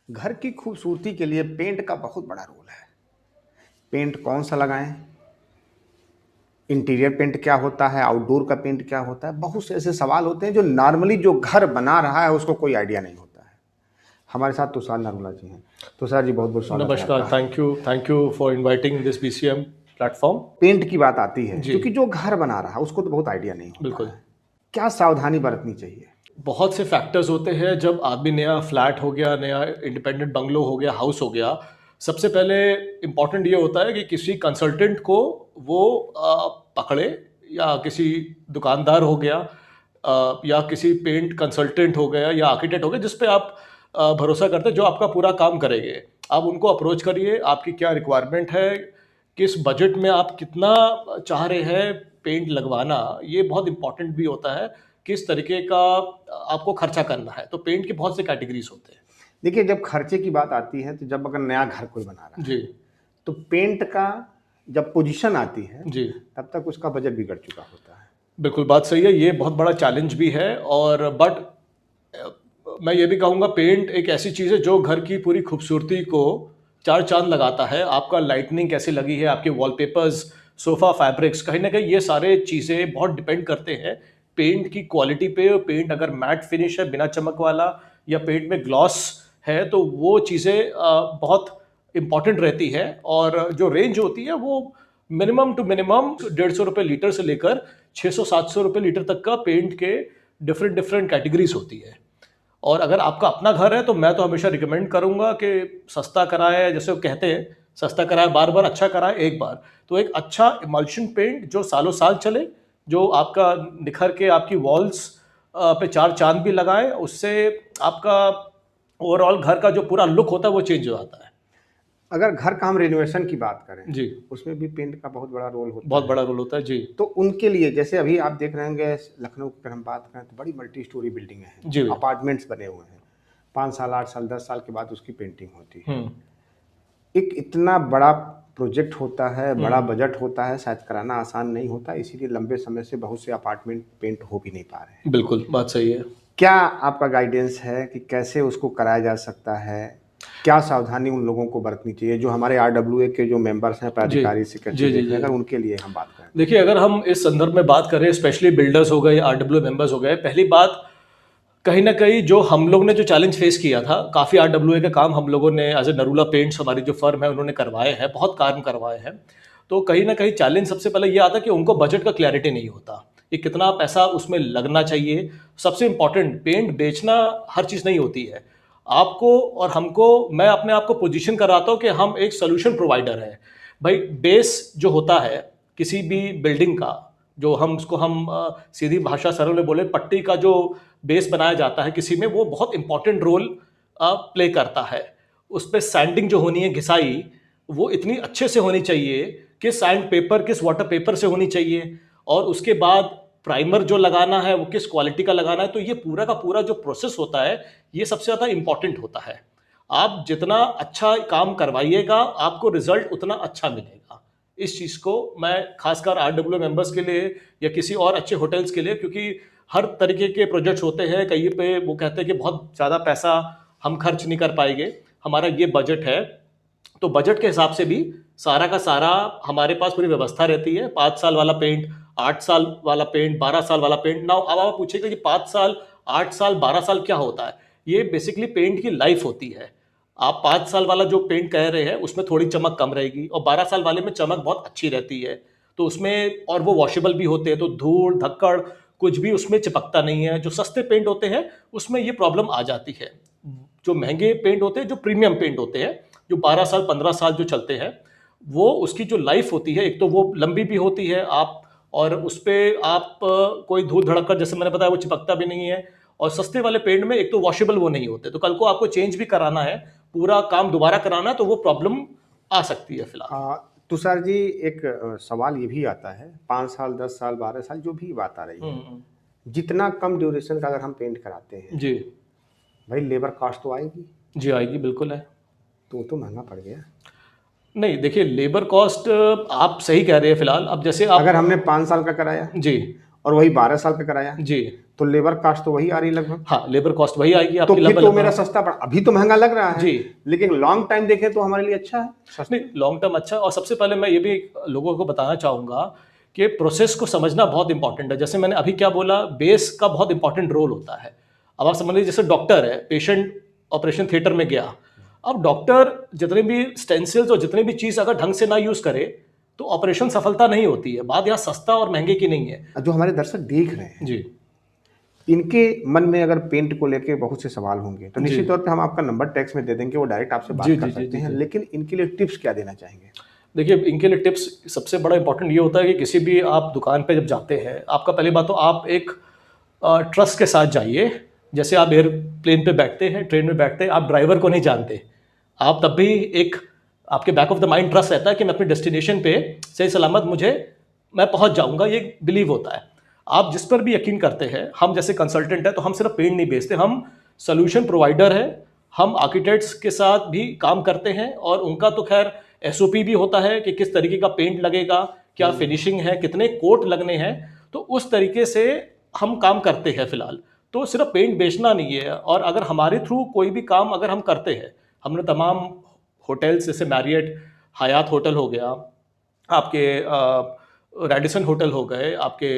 घर की खूबसूरती के लिए पेंट का बहुत बड़ा रोल है। पेंट कौन सा लगाएं, इंटीरियर पेंट क्या होता है, आउटडोर का पेंट क्या होता है, बहुत से ऐसे सवाल होते हैं जो नॉर्मली जो घर बना रहा है उसको कोई आइडिया नहीं होता है। हमारे साथ तुषार नरूला जी हैं। तुषार जी, बहुत बहुत स्वागत है नमस्कार, आपका। Thank you for inviting this BCM platform. Paint की बात आती है जी, क्योंकि जो घर बना रहा है उसको तो बहुत आइडिया नहीं होता बिल्कुल। है। क्या सावधानी बरतनी चाहिए? बहुत से फैक्टर्स होते हैं जब आदमी नया फ्लैट हो गया, नया इंडिपेंडेंट बंगलो हो गया, हाउस हो गया। सबसे पहले इम्पॉर्टेंट ये होता है कि किसी कंसल्टेंट को वो पकड़े, या किसी दुकानदार हो गया, या किसी पेंट कंसल्टेंट हो गया या आर्किटेक्ट हो गया जिस पे आप भरोसा करते हैं, जो आपका पूरा काम करेंगे। आप उनको अप्रोच करिए, आपकी क्या रिक्वायरमेंट है, किस बजट में आप कितना चाह रहे हैं पेंट लगवाना, ये बहुत इंपॉर्टेंट भी होता है। किस तरीके का आपको खर्चा करना है, तो पेंट के बहुत से कैटेगरीज होते हैं। देखिए, जब खर्चे की बात आती है तो जब अगर नया घर कोई बना रहा है जी, तो पेंट का जब पोजीशन आती है जी, तब तक उसका बजट बिगड़ चुका होता है। बिल्कुल बात सही है। ये बहुत बड़ा चैलेंज भी है, और बट मैं ये भी कहूँगा, पेंट एक ऐसी चीज़ है जो घर की पूरी खूबसूरती को चार चांद लगाता है। आपका लाइटनिंग कैसी लगी है, आपके वॉलपेपर्स, सोफ़ा फैब्रिक्स, कहीं ना कहीं ये सारे चीज़ें बहुत डिपेंड करते हैं पेंट की क्वालिटी पे। पेंट अगर मैट फिनिश है, बिना चमक वाला, या पेंट में ग्लॉस है, तो वो चीज़ें बहुत इम्पॉर्टेंट रहती है। और जो रेंज होती है वो मिनिमम टू मिनिमम 150 रुपये लीटर से लेकर 600-700 रुपये लीटर तक का पेंट के डिफरेंट डिफरेंट कैटेगरीज होती है। और अगर आपका अपना घर है तो मैं तो हमेशा रिकमेंड करूंगा कि सस्ता कराए, जैसे वो कहते हैं, सस्ता कराए बार बार, अच्छा कराए एक बार। तो एक अच्छा इमल्शन पेंट जो सालों साल चले, जो आपका निखर के आपकी वॉल्स पे चार चांद भी लगाए, उससे आपका ओवरऑल घर का जो पूरा लुक होता है वो चेंज हो जाता है। अगर घर का हम रेनोवेशन की बात करें जी, उसमें भी पेंट का बहुत बड़ा रोल होता बहुत है। बड़ा रोल होता है। जी, तो उनके लिए जैसे अभी आप देख रहे होंगे लखनऊ की अगर हम बात करें तो बड़ी मल्टी स्टोरी बिल्डिंगें हैं, जी, अपार्टमेंट्स बने हुए हैं। 5 साल, 8 साल, 10 साल के बाद उसकी पेंटिंग होती है। हम्म, एक इतना बड़ा प्रोजेक्ट होता है, बड़ा हम्म, बजट होता है, शायद कराना आसान नहीं होता, इसीलिए लंबे समय से बहुत से अपार्टमेंट पेंट हो भी नहीं पा रहे हैं। बिल्कुल बात सही है। क्या आपका गाइडेंस है कि कैसे उसको कराया जा सकता है? क्या सावधानी उन लोगों को बरतनी चाहिए जो हमारे आरडब्ल्यूए के जो मेंबर्स हैं, जी, पदाधिकारी, सेक्रेटरी जी, जी, देख रहे जी। हैं, अगर उनके लिए हम बात करें? देखिए, अगर हम इस संदर्भ में बात करें, स्पेशली बिल्डर्स हो गए या आरडब्ल्यू मेंबर्स हो गए, पहली बात, कहीं ना कहीं जो हम लोग ने जो चैलेंज फेस किया था, काफ़ी आरडब्ल्यूए के काम हम लोगों ने एज ए नरूला पेंट्स, हमारी जो फर्म है, उन्होंने करवाए हैं, बहुत काम करवाए हैं। तो कहीं ना कहीं चैलेंज सबसे पहले ये आता कि उनको बजट का क्लैरिटी नहीं होता कि कितना पैसा उसमें लगना चाहिए। सबसे इंपॉर्टेंट, पेंट बेचना हर चीज़ नहीं होती है। आपको और हमको, मैं अपने आप को पोजीशन कराता हूँ कि हम एक सोल्यूशन प्रोवाइडर है। भाई, बेस जो होता है किसी भी बिल्डिंग का, जो हम उसको हम सीधी भाषा सरल में बोले, पट्टी का जो बेस बनाया जाता है किसी में, वो बहुत इंपॉर्टेंट रोल प्ले करता है। उस पर सैंडिंग जो होनी है, घिसाई, वो इतनी अच्छे से होनी चाहिए कि सैंड पेपर किस वाटर पेपर से होनी चाहिए, और उसके बाद प्राइमर जो लगाना है वो किस क्वालिटी का लगाना है। तो ये पूरा का पूरा जो प्रोसेस होता है, ये सबसे ज़्यादा इंपॉर्टेंट होता है। आप जितना अच्छा काम करवाइएगा, आपको रिजल्ट उतना अच्छा मिलेगा। इस चीज़ को मैं खासकर आरडब्ल्यू मेंबर्स के लिए या किसी और अच्छे होटल्स के लिए, क्योंकि हर तरीके के प्रोजेक्ट्स होते हैं, कहीं पे वो कहते हैं कि बहुत ज़्यादा पैसा हम खर्च नहीं कर पाएंगे, हमारा ये बजट है। तो बजट के हिसाब से भी सारा का सारा हमारे पास पूरी व्यवस्था रहती है। 5 साल वाला पेंट, 8 साल वाला पेंट, 12 साल वाला पेंट। ना अब आप पूछेगा कि 5 साल, 8 साल, 12 साल क्या होता है? ये बेसिकली पेंट की लाइफ होती है। आप 5 साल वाला जो पेंट कह रहे हैं उसमें थोड़ी चमक कम रहेगी, और 12 साल वाले में चमक बहुत अच्छी रहती है। तो उसमें, और वो वॉशेबल भी होते हैं, तो धूल धक्कड़ कुछ भी उसमें चिपकता नहीं है। जो सस्ते पेंट होते हैं उसमें ये प्रॉब्लम आ जाती है। जो महंगे पेंट होते हैं, जो प्रीमियम पेंट होते हैं, जो 12 साल 15 साल जो चलते हैं, वो उसकी जो लाइफ होती है, एक तो वो लंबी भी होती है। आप, और उस पर आप कोई धूल धड़ककर, जैसे मैंने बताया, वो चिपकता भी नहीं है। और सस्ते वाले पेंट में एक तो वॉशेबल वो नहीं होते, तो कल को आपको चेंज भी कराना है, पूरा काम दोबारा कराना है, तो वो प्रॉब्लम आ सकती है फिलहाल। तुषार जी, एक सवाल ये भी आता है, 5 साल, 10 साल, 12 साल जो भी बात आ रही है, जितना कम ड्यूरेशन का अगर हम पेंट कराते हैं, जी, भाई लेबर कॉस्ट तो आएगी, जी आएगी, बिल्कुल है। तो वो तो महंगा पड़ गया। नहीं, देखिए, लेबर कॉस्ट आप सही कह रहे हैं फिलहाल। अब जैसे अगर आप, हमने 5 साल का कराया जी, और वही 12 साल का कराया, जी तो लेबर कॉस्ट तो वही आ रही लगभग। हाँ, लेबर कॉस्ट वही आएगी तो आपकी फिर तो लगभग। मेरा सस्ता पड़ा, अभी तो महंगा लग रहा है जी। लेकिन लॉन्ग टाइम देखें तो हमारे लिए अच्छा है, सस्ता। नहीं, लॉन्ग टर्म अच्छा। और सबसे पहले मैं ये भी लोगों को बताना चाहूँगा कि प्रोसेस को समझना बहुत इंपॉर्टेंट है। जैसे मैंने अभी क्या बोला, बेस का बहुत इंपॉर्टेंट रोल होता है। अब आप समझ लीजिए जैसे डॉक्टर है, पेशेंट ऑपरेशन थिएटर में गया, अब डॉक्टर जितने भी स्टेंसिल्स और जितने भी चीज़ अगर ढंग से ना यूज़ करे तो ऑपरेशन सफलता नहीं होती है। बात यहाँ सस्ता और महंगे की नहीं है। जो हमारे दर्शक देख रहे हैं, जी इनके मन में अगर पेंट को लेके बहुत से सवाल होंगे तो निश्चित तौर पे हम आपका नंबर टेक्स्ट में दे देंगे, वो डायरेक्ट आपसे बात जी कर जी जी सकते जी हैं। जी। लेकिन इनके लिए टिप्स क्या देना चाहेंगे? देखिए, इनके लिए टिप्स सबसे बड़ा इंपॉर्टेंट ये होता है कि किसी भी आप दुकान पे जब जाते हैं, आपका पहली बात तो आप एक ट्रस्ट के साथ जाइए। जैसे आप एयरप्लेन पे बैठते हैं, ट्रेन में बैठते हैं, आप ड्राइवर को नहीं जानते, आप तब भी एक आपके back of the mind trust रहता है कि मैं अपनी डेस्टिनेशन पे सही सलामत मैं पहुंच जाऊंगा, ये बिलीव होता है। आप जिस पर भी यकीन करते हैं, हम जैसे कंसल्टेंट है तो हम सिर्फ पेंट नहीं बेचते, हम सोल्यूशन प्रोवाइडर है। हम आर्किटेक्ट्स के साथ भी काम करते हैं और उनका तो खैर एसओपी भी होता है कि किस तरीके का पेंट लगेगा, क्या फिनिशिंग है, कितने कोट लगने हैं, तो उस तरीके से हम काम करते हैं फिलहाल। तो सिर्फ पेंट बेचना नहीं है। और अगर हमारे थ्रू कोई भी काम अगर हम करते हैं, हमने तमाम होटल्स जैसे मैरियट, हयात होटल हो गया, आपके रेडिसन होटल हो गए, आपके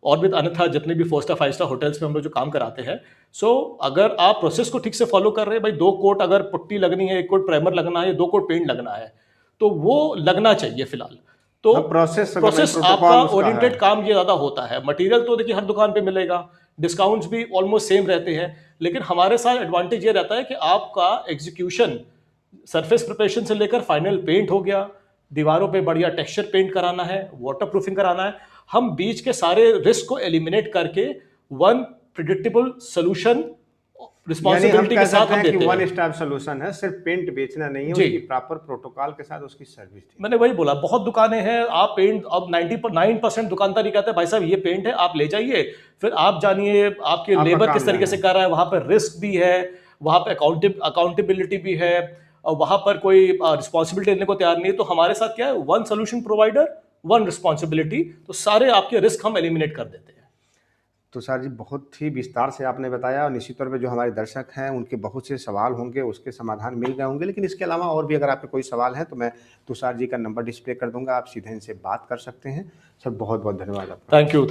और भी अन्यथा जितने भी 4 स्टार 5 स्टार होटल्स में हम लोग जो काम कराते हैं। सो अगर आप प्रोसेस को ठीक से फॉलो कर रहे हैं, भाई 2 कोट अगर पुट्टी लगनी है, 1 कोट प्राइमर लगना है, 2 कोट पेंट लगना है, तो वो लगना चाहिए फिलहाल। तो हाँ, प्रोसेस आपका ओरिएंटेड काम ये ज़्यादा होता है। मटेरियल तो देखिए हर दुकान पे मिलेगा, डिस्काउंट्स भी ऑलमोस्ट सेम रहते हैं, लेकिन हमारे साथ एडवांटेज ये रहता है कि आपका एग्जीक्यूशन सरफेस प्रिपरेशन से लेकर फाइनल पेंट हो गया, दीवारों पे बढ़िया टेक्सचर पेंट कराना है, वाटर प्रूफिंग कराना है, हम बीच के सारे रिस्क को एलिमिनेट करके वन प्रिडिक्टेबल सोल्यूशन रिस्पॉन्सिबिलिटी के साथ हम देते हैं। वन स्टार सॉल्यूशन है, सिर्फ पेंट बेचना नहीं है, उसकी प्रॉपर प्रोटोकॉल के साथ उसकी सर्विस थी। मैंने वही बोला, बहुत दुकानें हैं, आप पेंट अब 99% दुकानदार ही कहते हैं भाई साहब ये पेंट है, आप ले जाइए, फिर आप जानिए आपके लेबर किस तरीके से कर रहा है, वहां पर रिस्क भी है, वहां पर अकाउंटेबिलिटी भी है, और वहां पर कोई रिस्पॉन्सिबिलिटी लेने को तैयार नहीं है। तो हमारे साथ क्या है, one solution provider, one responsibility, तो सारे आपके रिस्क हम एलिमिनेट कर देते हैं। तुषार जी, बहुत ही विस्तार से आपने बताया और निश्चित तौर पे जो हमारे दर्शक हैं उनके बहुत से सवाल होंगे, उसके समाधान मिल गए होंगे। लेकिन इसके अलावा और भी अगर आपके कोई सवाल है तो मैं तुषार जी का नंबर डिस्प्ले कर दूंगा, आप सीधे इनसे बात कर सकते हैं। सर बहुत बहुत धन्यवाद आपका। Thank you.